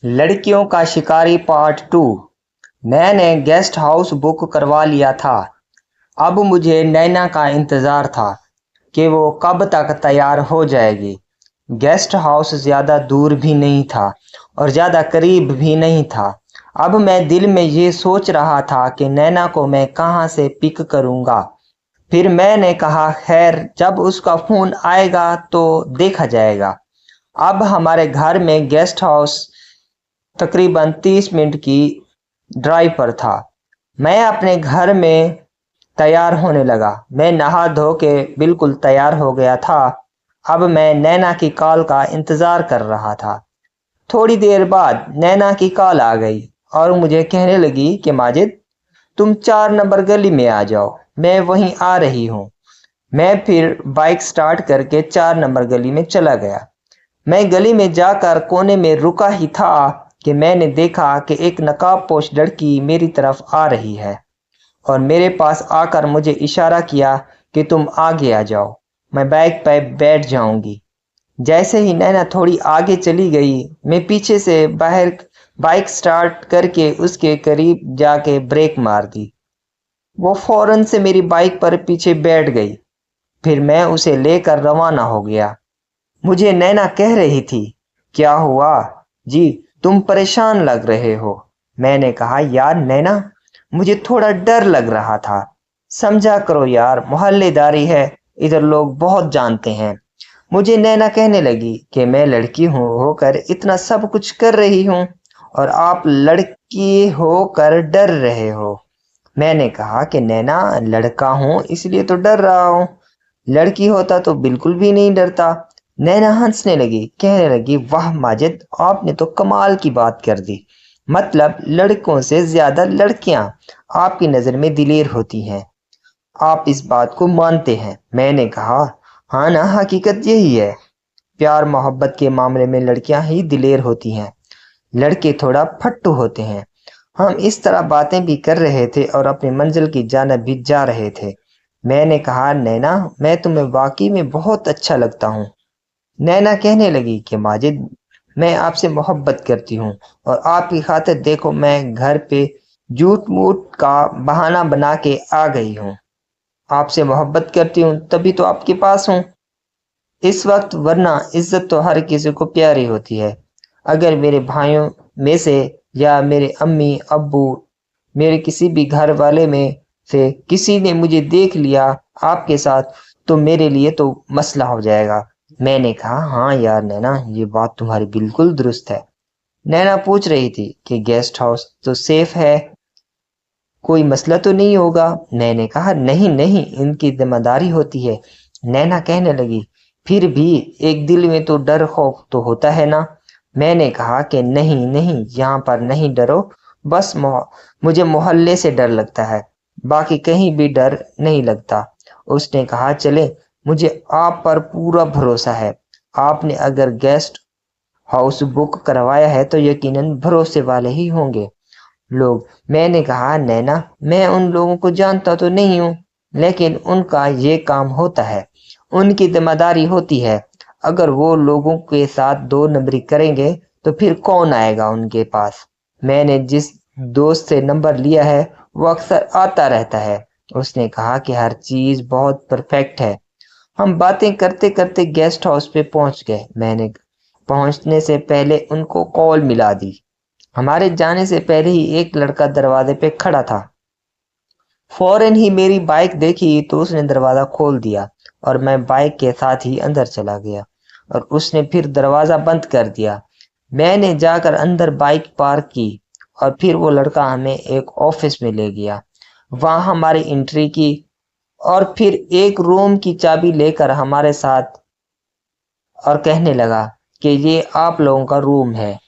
लड़कियों का शिकारी पार्ट 2। मैंने गेस्ट हाउस बुक करवा लिया था। अब मुझे नैना का इंतज़ार था कि वो कब तक तैयार हो जाएगी। गेस्ट हाउस ज़्यादा दूर भी नहीं था और ज़्यादा करीब भी नहीं था। अब मैं दिल में ये सोच रहा था कि नैना को मैं कहाँ से पिक करूँगा। फिर मैंने कहा खैर जब उसका फ़ोन आएगा तो देखा जाएगा। अब हमारे घर में गेस्ट हाउस तकरीबन 30 मिनट की ड्राइव पर था। मैं अपने घर में तैयार होने लगा। मैं नहा धो के बिल्कुल तैयार हो गया था। अब मैं नैना की कॉल का इंतज़ार कर रहा था। थोड़ी देर बाद नैना की कॉल आ गई और मुझे कहने लगी कि माजिद तुम 4 नंबर गली में आ जाओ, मैं वहीं आ रही हूँ। मैं फिर बाइक स्टार्ट करके 4 नंबर गली में चला गया। मैं गली में जाकर कोने में रुका ही था कि मैंने देखा कि एक नकाबपोश लड़की मेरी तरफ आ रही है और मेरे पास आकर मुझे इशारा किया कि तुम आगे आ जाओ, मैं बाइक पर बैठ जाऊंगी। जैसे ही नैना थोड़ी आगे चली गई, मैं पीछे से बाहर बाइक स्टार्ट करके उसके करीब जाके ब्रेक मार दी। वो फौरन से मेरी बाइक पर पीछे बैठ गई। फिर मैं उसे लेकर रवाना हो गया। मुझे नैना कह रही थी, क्या हुआ जी, तुम परेशान लग रहे हो। मैंने कहा, यार नैना, मुझे थोड़ा डर लग रहा था। समझा करो यार, मोहल्लेदारी है, इधर लोग बहुत जानते हैं। मुझे नैना कहने लगी कि मैं लड़की हूँ होकर इतना सब कुछ कर रही हूँ और आप लड़की होकर डर रहे हो। मैंने कहा कि नैना, लड़का हूँ इसलिए तो डर रहा हूँ, लड़की होता तो बिल्कुल भी नहीं डरता। नैना हंसने लगी, कहने लगी, वाह माजिद, आपने तो कमाल की बात कर दी। मतलब लड़कों से ज्यादा लड़कियां आपकी नजर में दिलेर होती हैं, आप इस बात को मानते हैं। मैंने कहा, हाँ ना, हकीकत यही है। प्यार मोहब्बत के मामले में लड़कियां ही दिलेर होती हैं, लड़के थोड़ा फट्टू होते हैं। हम इस तरह बातें भी कर रहे थे और अपनी मंजिल की जानिब भी जा रहे थे। मैंने कहा, नैना, मैं तुम्हें वाकई में बहुत अच्छा लगता हूँ। नैना कहने लगी कि माजिद, मैं आपसे मोहब्बत करती हूँ और आपकी खातिर देखो मैं घर पे झूठ मूठ का बहाना बना के आ गई हूँ। आपसे मोहब्बत करती हूँ तभी तो आपके पास हूँ इस वक्त, वरना इज्जत तो हर किसी को प्यारी होती है। अगर मेरे भाइयों में से या मेरे अम्मी अब्बू, मेरे किसी भी घर वाले में से किसी ने मुझे देख लिया आपके साथ तो मेरे लिए तो मसला हो जाएगा। मैंने कहा, हाँ यार नैना, ये बात तुम्हारी बिल्कुल दुरुस्त है। नैना पूछ रही थी कि गेस्ट हाउस तो सेफ है, कोई मसला तो नहीं होगा। मैंने कहा, नहीं नहीं, इनकी जिम्मेदारी होती है। नैना कहने लगी, फिर भी एक दिल में तो डर खौफ तो होता है ना। मैंने कहा कि नहीं नहीं, यहाँ पर नहीं डरो, बस मुझे मोहल्ले से डर लगता है, बाकी कहीं भी डर नहीं लगता। उसने कहा, चले, मुझे आप पर पूरा भरोसा है। आपने अगर गेस्ट हाउस बुक करवाया है तो यकीनन भरोसे वाले ही होंगे लोग। मैंने कहा, नैना, मैं उन लोगों को जानता तो नहीं हूँ, लेकिन उनका ये काम होता है, उनकी जिम्मेदारी होती है। अगर वो लोगों के साथ दो नंबरी करेंगे तो फिर कौन आएगा उनके पास। मैंने जिस दोस्त से नंबर लिया है वो अक्सर आता रहता है। उसने कहा कि हर चीज बहुत परफेक्ट है। हम बातें करते करते गेस्ट हाउस पे पहुंच गए। मैंने पहुंचने से पहले उनको कॉल मिला दी। हमारे जाने से पहले ही एक लड़का दरवाजे पे खड़ा था। फौरन ही मेरी बाइक देखी तो उसने दरवाजा खोल दिया और मैं बाइक के साथ ही अंदर चला गया और उसने फिर दरवाजा बंद कर दिया। मैंने जाकर अंदर बाइक पार्क की और फिर वो लड़का हमें एक ऑफिस में ले गया। वहां हमारी एंट्री की और फिर एक रूम की चाबी लेकर हमारे साथ और कहने लगा कि ये आप लोगों का रूम है।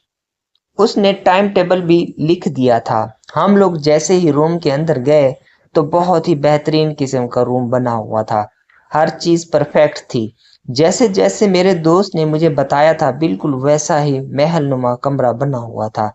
उसने टाइम टेबल भी लिख दिया था। हम लोग जैसे ही रूम के अंदर गए तो बहुत ही बेहतरीन किस्म का रूम बना हुआ था, हर चीज परफेक्ट थी। जैसे जैसे मेरे दोस्त ने मुझे बताया था बिल्कुल वैसा ही महल नुमा कमरा बना हुआ था।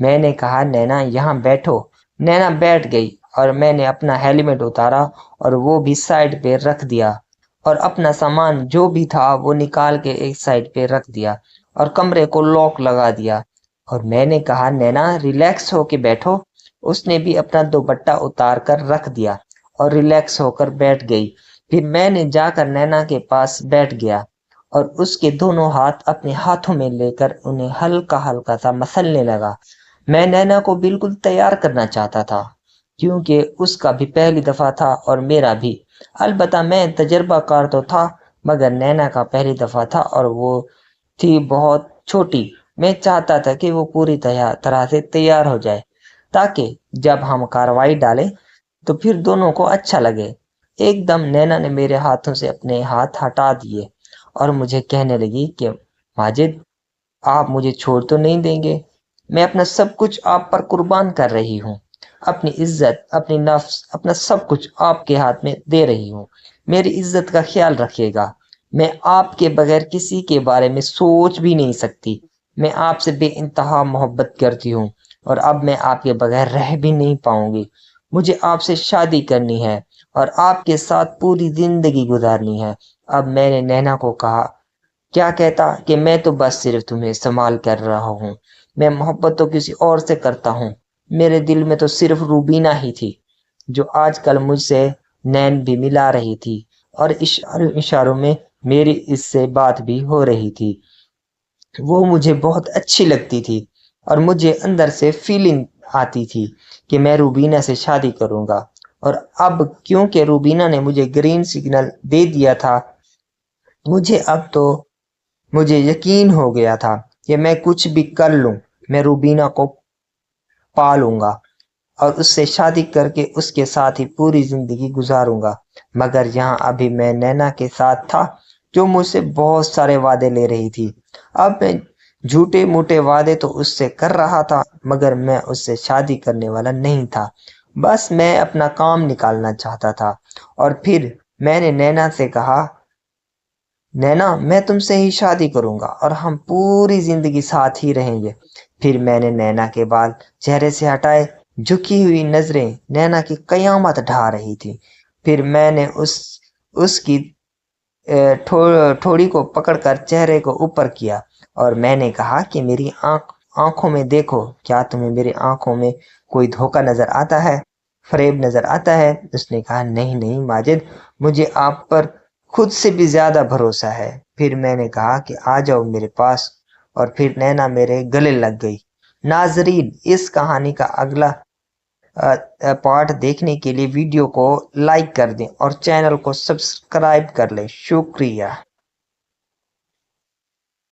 मैंने कहा, नैना यहाँ बैठो। नैना बैठ गई और मैंने अपना हेलमेट उतारा और वो भी साइड पे रख दिया और अपना सामान जो भी था वो निकाल के एक साइड पे रख दिया और कमरे को लॉक लगा दिया। اور میں نے کہا نینا ریلیکس ہو کے بیٹھو۔ اس نے بھی اپنا دوپٹہ اتار کر رکھ دیا اور ریلیکس ہو کر بیٹھ گئی۔ پھر میں نے جا کر نینا کے پاس بیٹھ گیا اور اس کے دونوں ہاتھ اپنے ہاتھوں میں لے کر انہیں ہلکا ہلکا سا مسلنے لگا۔ میں نینا کو بالکل تیار کرنا چاہتا تھا کیونکہ اس کا بھی پہلی دفعہ تھا اور میرا بھی۔ البتہ میں تجربہ کار تو تھا مگر نینا کا پہلی دفعہ تھا اور وہ تھی بہت چھوٹی۔ میں چاہتا تھا کہ وہ پوری طرح سے تیار ہو جائے تاکہ جب ہم کارروائی ڈالیں تو پھر دونوں کو اچھا لگے۔ ایک دم نینا نے میرے ہاتھوں سے اپنے ہاتھ ہٹا دیے اور مجھے کہنے لگی کہ ماجد آپ مجھے چھوڑ تو نہیں دیں گے؟ میں اپنا سب کچھ آپ پر قربان کر رہی ہوں، اپنی عزت، اپنی نفس، اپنا سب کچھ آپ کے ہاتھ میں دے رہی ہوں۔ میری عزت کا خیال رکھیے گا۔ میں آپ کے بغیر کسی کے بارے میں سوچ بھی نہیں سکتی۔ میں آپ سے بے انتہا محبت کرتی ہوں اور اب میں آپ کے بغیر رہ بھی نہیں پاؤں گی۔ مجھے آپ سے شادی کرنی ہے اور آپ کے ساتھ پوری زندگی گزارنی ہے۔ اب میں نے نینا کو کہا، کیا کہتا کہ میں تو بس صرف تمہیں استعمال کر رہا ہوں، میں محبت تو کسی اور سے کرتا ہوں۔ میرے دل میں تو صرف روبینہ ہی تھی جو آج کل مجھ سے نین بھی ملا رہی تھی اور اشاروں میں میری اس سے بات بھی ہو رہی تھی۔ وہ مجھے بہت اچھی لگتی تھی اور مجھے اندر سے فیلنگ آتی تھی کہ میں روبینہ سے شادی کروں گا۔ اور اب کیونکہ روبینہ نے مجھے گرین سگنل دے دیا تھا، مجھے یقین ہو گیا تھا کہ میں کچھ بھی کر لوں میں روبینہ کو پالوں گا اور اس سے شادی کر کے اس کے ساتھ ہی پوری زندگی گزاروں گا۔ مگر یہاں ابھی میں نینا کے ساتھ تھا جو مجھ سے بہت سارے وعدے لے رہی تھی۔ اب میں جھوٹے موٹے وعدے تو اس سے کر رہا تھا مگر میں اس سے شادی کرنے والا نہیں تھا، بس میں اپنا کام نکالنا چاہتا تھا۔ اور پھر میں نے نینا سے کہا، نینا میں تم سے ہی شادی کروں گا اور ہم پوری زندگی ساتھ ہی رہیں گے۔ پھر میں نے نینا کے بال چہرے سے ہٹائے، جھکی ہوئی نظریں نینا کی قیامت ڈھا رہی تھی۔ پھر میں نے اس کی ٹھوڑی کو پکڑ کر چہرے کو اوپر کیا اور میں نے کہا کہ میری آنکھوں میں دیکھو، کیا تمہیں میری آنکھوں میں کوئی دھوکہ نظر آتا ہے، فریب نظر آتا ہے؟ اس نے کہا، نہیں نہیں ماجد، مجھے آپ پر خود سے بھی زیادہ بھروسہ ہے۔ پھر میں نے کہا کہ آ جاؤ میرے پاس اور پھر نینا میرے گلے لگ گئی۔ ناظرین، اس کہانی کا اگلا پارٹ دیکھنے کے لیے ویڈیو کو لائک کر دیں اور چینل کو سبسکرائب کر لیں۔ شکریہ۔